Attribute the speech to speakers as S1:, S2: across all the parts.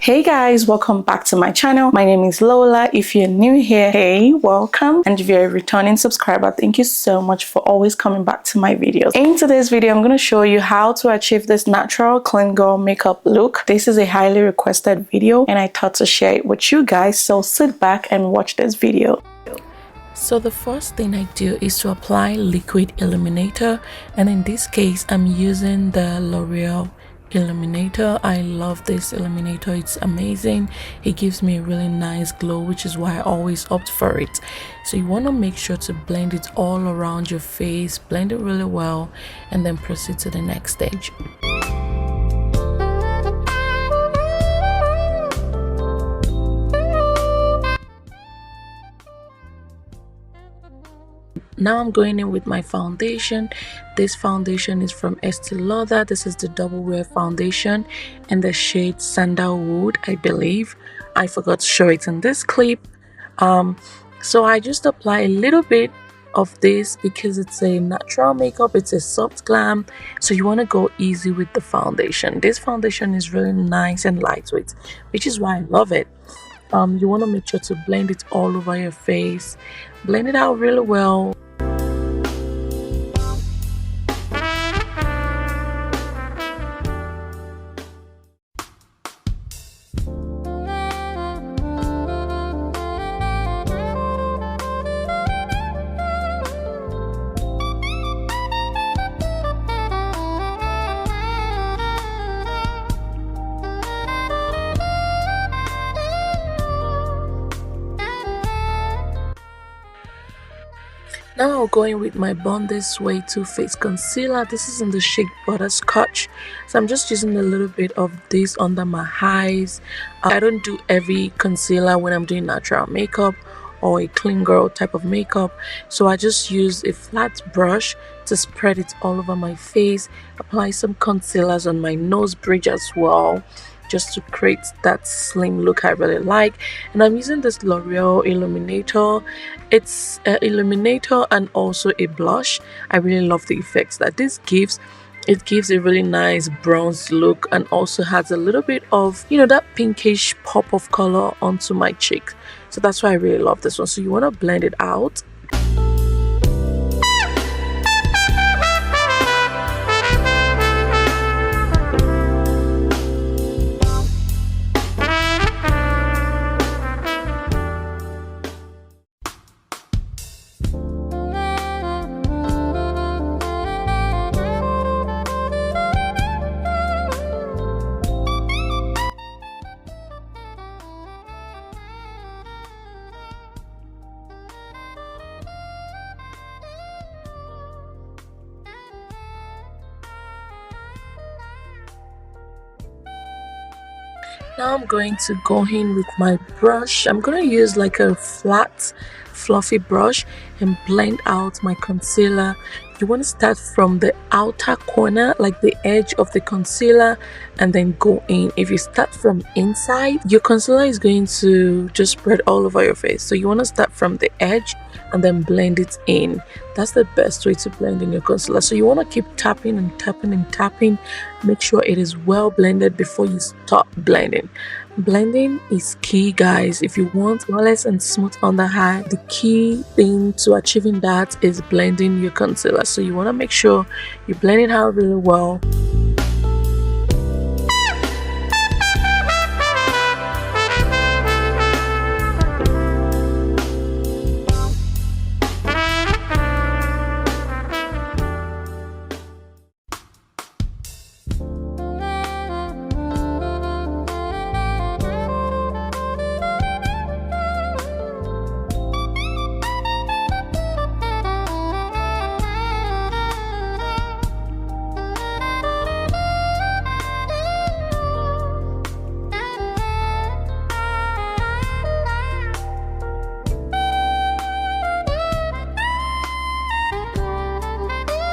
S1: Hey guys, welcome back to my channel. My name is Lola. If you're new here, hey, welcome. And if you're a returning subscriber, thank you so much for always coming back to my videos. In today's video, I'm going to show you how to achieve this natural clean girl makeup look. This is a highly requested video and I thought to share it with you guys, so sit back and watch this video. So the first thing I do is to apply liquid illuminator, and in this case I'm using the L'Oreal illuminator. I love this illuminator, it's amazing. It gives me a really nice glow, which is why I always opt for it. So you want to make sure to blend it all around your face, blend it really well, and then proceed to the next stage. Now I'm going in with my foundation. This foundation is from Estee Lauder. This is the double wear foundation in the shade Sandalwood, I believe. I forgot to show it in this clip. So I just apply a little bit of this because it's a natural makeup, it's a soft glam, so you want to go easy with the foundation. This foundation is really nice and lightweight, which is why I love it. You want to make sure to blend it all over your face, blend it out really well. Now I'll go in with my Born This Way Too Faced concealer. This is in the shade Butterscotch. So I'm just using a little bit of this under my eyes. I don't do heavy concealer when I'm doing natural makeup or a clean girl type of makeup. So I just use a flat brush to spread it all over my face. Apply some concealers on my nose bridge as well, just to create that slim look I really like. And I'm using this L'Oreal illuminator. It's an illuminator and also a blush. I really love the effects that this gives. It gives a really nice bronze look and also has a little bit of, you know, that pinkish pop of color onto my cheek. So that's why I really love this one. So you want to blend it out. Now I'm going to go in with my brush. I'm going to use like a flat fluffy brush and blend out my concealer. You want to start from the outer corner, like the edge of the concealer, and then go in. If you start from inside, your concealer is going to just spread all over your face. So you want to start from the edge and then blend it in. That's the best way to blend in your concealer. So you want to keep tapping and tapping and tapping. Make sure it is well blended before you start blending. Blending is key, guys. If you want flawless and smooth under eye, the key thing to achieving that is blending your concealer. So you want to make sure you blend it out really well.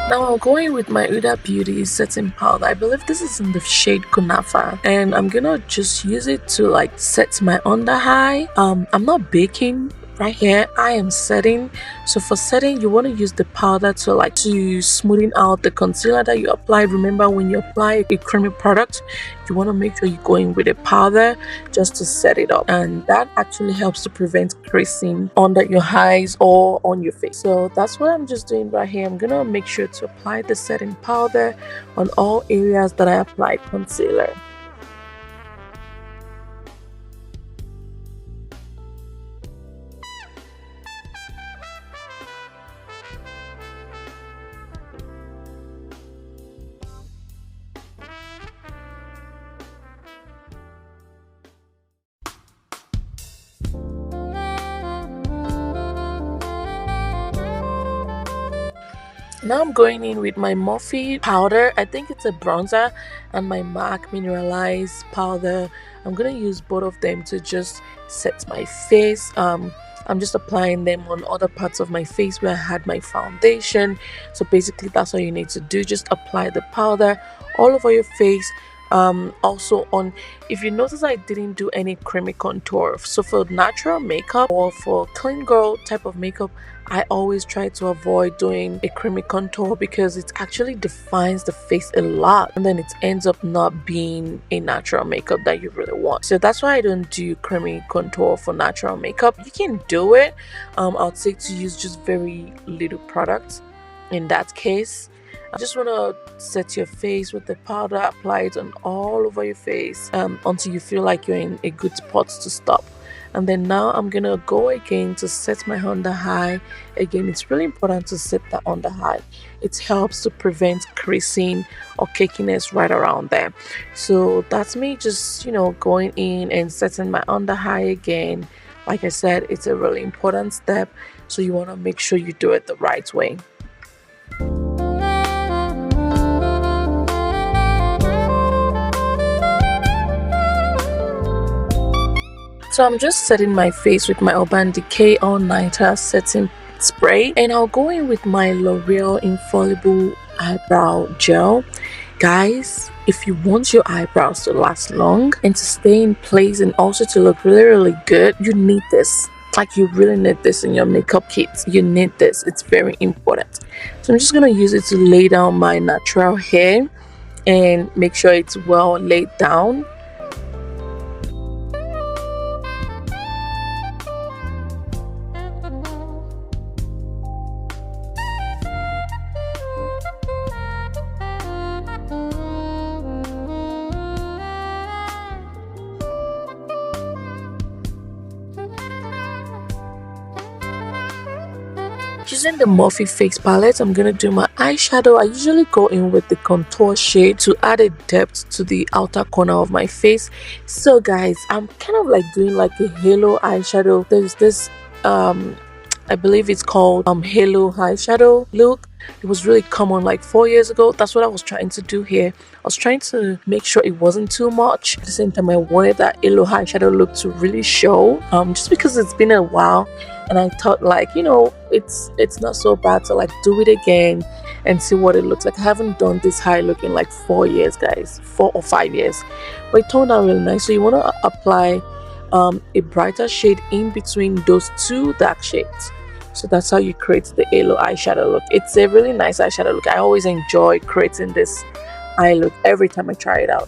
S1: Now I'm going with my Huda Beauty setting powder. I believe this is in the shade Kunafa, and I'm gonna just use it to like set my under eye. I'm not baking right here I am setting. So for setting, you want to use the powder to smoothen out the concealer that you applied. Remember, when you apply a creamy product, you want to make sure you go in with a powder just to set it up, and that actually helps to prevent creasing under your eyes or on your face. So that's what I'm just doing right here. I'm gonna make sure to apply the setting powder on all areas that I applied concealer. Now I'm going in with my Morphe powder. I think it's a bronzer, and my MAC mineralized powder. I'm gonna use both of them to just set my face. I'm just applying them on other parts of my face where I had my foundation. So basically that's all you need to do. Just apply the powder all over your face. Also on, if you notice, I didn't do any creamy contour. So for natural makeup or for clean girl type of makeup, I always try to avoid doing a creamy contour because it actually defines the face a lot, and then it ends up not being a natural makeup that you really want. So that's why I don't do creamy contour for natural makeup. You can do it. I'll say to use just very little product in that case. I just want to set your face with the powder, apply it on all over your face until you feel like you're in a good spot to stop. And then now I'm gonna go again to set my under eye. Again, it's really important to set that under eye. It helps to prevent creasing or cakiness right around there. So that's me just, going in and setting my under eye again. Like I said, it's a really important step, so you want to make sure you do it the right way. So I'm just setting my face with my Urban Decay All Nighter setting spray, and I'll go in with my L'Oreal Infallible Eyebrow Gel. Guys, if you want your eyebrows to last long and to stay in place and also to look really, really good, you need this. Like, you really need this in your makeup kit. You need this. It's very important. So I'm just going to use it to lay down my natural hair and make sure it's well laid down. Using the Morphe face palette, I'm gonna do my eyeshadow. I usually go in with the contour shade to add a depth to the outer corner of my face. So guys, I'm kind of like doing like a halo eyeshadow. There's this I believe it's called halo eyeshadow look. It was really common like 4 years ago. That's what I was trying to do here. I was trying to make sure it wasn't too much. At the same time, I wanted that halo eyeshadow look to really show. Just because it's been a while, and I thought like, it's not so bad to like do it again and see what it looks like. I haven't done this high look in like 4 years, guys, 4 or 5 years, but it turned out really nice. So you want to apply a brighter shade in between those two dark shades. So that's how you create the halo eyeshadow look. It's a really nice eyeshadow look. I always enjoy creating this eye look every time I try it out.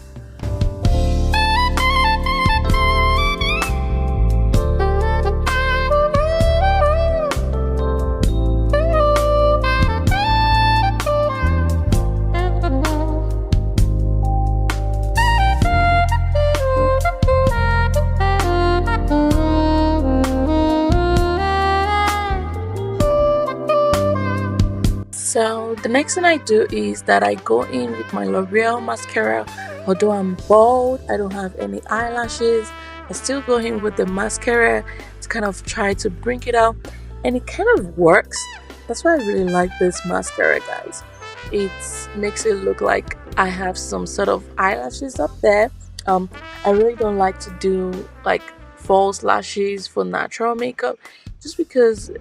S1: So the next thing I do is that I go in with my L'Oreal mascara. Although I'm bald, I don't have any eyelashes, I still go in with the mascara to kind of try to bring it out, and it kind of works. That's why I really like this mascara, guys. It makes it look like I have some sort of eyelashes up there. I really don't like to do like false lashes for natural makeup, just because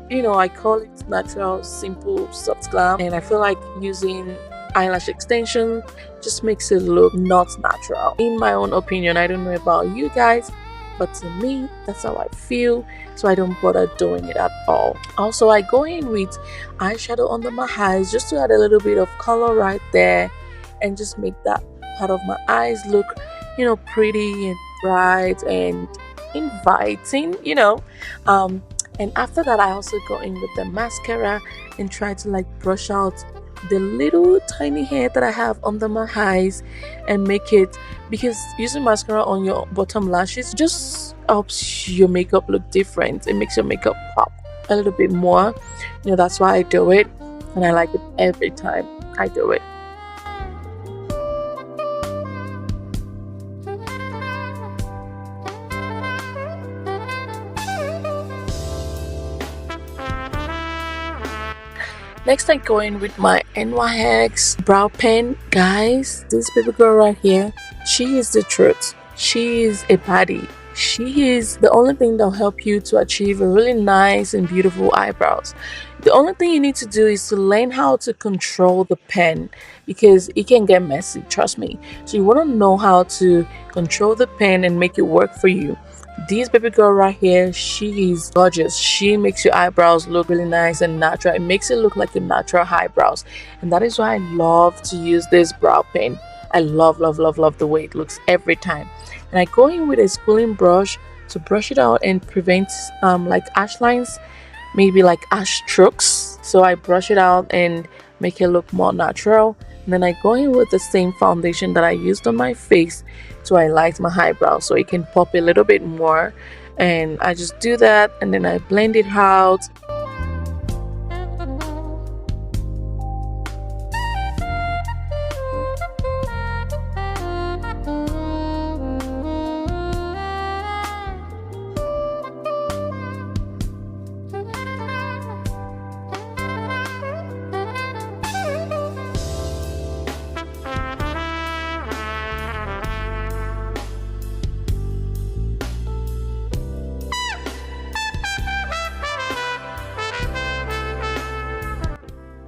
S1: I call it natural, simple, soft glam, and I feel like using eyelash extension just makes it look not natural, in my own opinion. I don't know about you guys, but to me that's how I feel, so I don't bother doing it at all. Also, I go in with eyeshadow under my eyes just to add a little bit of color right there and just make that part of my eyes look, pretty and bright and inviting, and after that I also go in with the mascara and try to like brush out the little tiny hair that I have under my eyes and make it, because using mascara on your bottom lashes just helps your makeup look different. It makes your makeup pop a little bit more. That's why I do it, and I like it every time I do it. Next, I go in with my NYX brow pen. Guys, this baby girl right here, she is the truth. She is a baddie. She is the only thing that'll help you to achieve a really nice and beautiful eyebrows. The only thing you need to do is to learn how to control the pen, because it can get messy, trust me. So you want to know how to control the pen and make it work for you. This baby girl right here, she is gorgeous. She makes your eyebrows look really nice and natural. It makes it look like a natural eyebrows, and that is why I love to use this brow pen. I love the way it looks every time. And I go in with a spooling brush to brush it out and prevent like ash lines, maybe like ash strokes. So I brush it out and make it look more natural. And then I go in with the same foundation that I used on my face to highlight my eyebrows so it can pop a little bit more. And I just do that, and then I blend it out.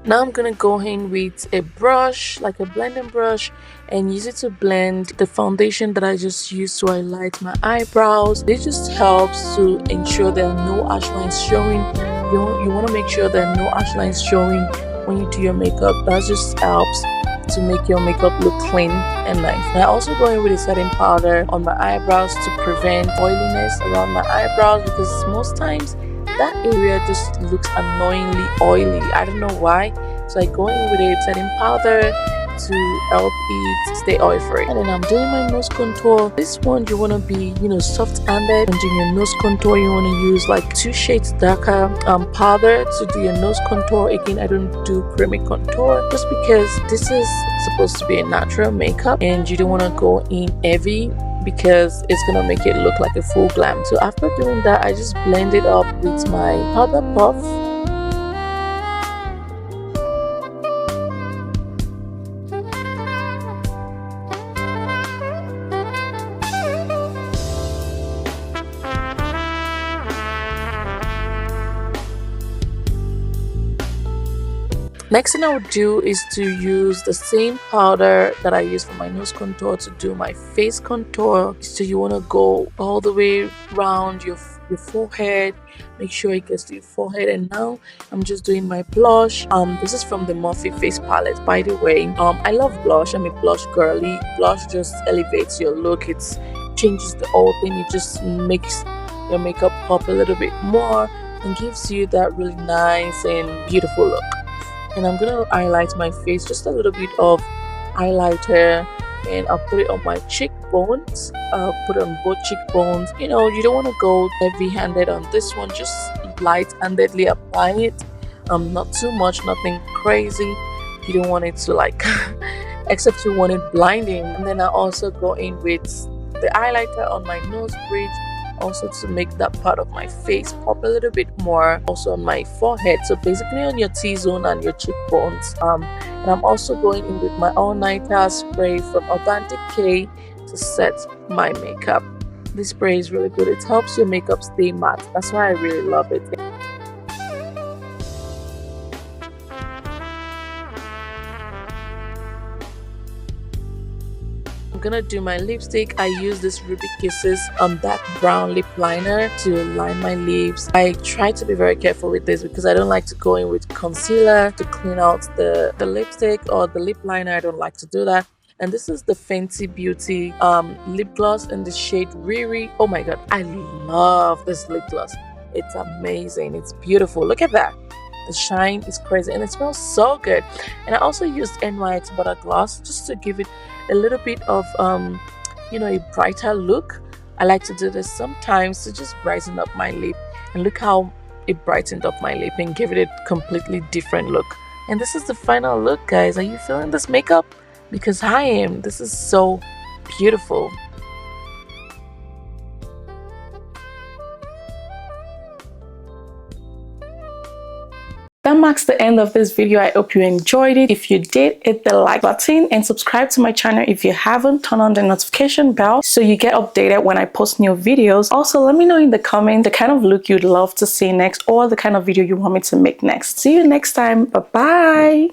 S1: Now I'm gonna go in with a brush, like a blending brush, and use it to blend the foundation that I just used to highlight my eyebrows. This just helps to ensure there are no ash lines showing. You want to make sure there are no ash lines showing when you do your makeup. That just helps to make your makeup look clean and nice. And I also go in with a setting powder on my eyebrows to prevent oiliness around my eyebrows, because most times that area just looks annoyingly oily. I don't know why. So I go in with a setting powder to help it stay oil free. And then I'm doing my nose contour. This one you want to be soft handed. And doing your nose contour, you want to use like 2 shades darker powder to do your nose contour. Again, I don't do creamy contour just because this is supposed to be a natural makeup and you don't want to go in heavy, because it's gonna make it look like a full glam. So after doing that, I just blend it up with my powder puff. Next thing I would do is to use the same powder that I use for my nose contour to do my face contour. So you want to go all the way around your forehead, make sure it gets to your forehead. And now I'm just doing my blush. This is from the Morphe face palette, by the way. I love blush. I'm a blush girly. Blush just elevates your look. It changes the whole thing. It just makes your makeup pop a little bit more and gives you that really nice and beautiful look. And I'm gonna highlight my face, just a little bit of highlighter, and I'll put it on my cheekbones. I'll put it on both cheekbones. You don't want to go heavy-handed on this one, just light-handedly apply it. Not too much, nothing crazy. You don't want it to like except you want it blinding. And then I also go in with the highlighter on my nose bridge, also to make that part of my face pop a little bit more, also on my forehead, so basically on your T-zone and your cheekbones. And I'm also going in with my all-nighter spray from Urban Decay to set my makeup. This spray is really good. It helps your makeup stay matte. That's why I really love it. I'm gonna do my lipstick. I use this Ruby Kisses that brown lip liner to line my lips. I try to be very careful with this because I don't like to go in with concealer to clean out the lipstick or the lip liner. I don't like to do that. And this is the Fenty Beauty lip gloss in the shade Riri. Oh my god, I love this lip gloss. It's amazing. It's beautiful. Look at that. The shine is crazy and it smells so good. And I also used NYX Butter Gloss just to give it a little bit of a brighter look. I like to do this sometimes to just brighten up my lip, and look how it brightened up my lip and gave it a completely different look. And this is the final look, guys. Are you feeling this makeup? Because I am. This is so beautiful. That marks the end of this video. I hope you enjoyed it. If you did, hit the like button and subscribe to my channel if you haven't. Turn on the notification bell so you get updated when I post new videos. Also, let me know in the comments the kind of look you'd love to see next or the kind of video you want me to make next. See you next time. Bye bye.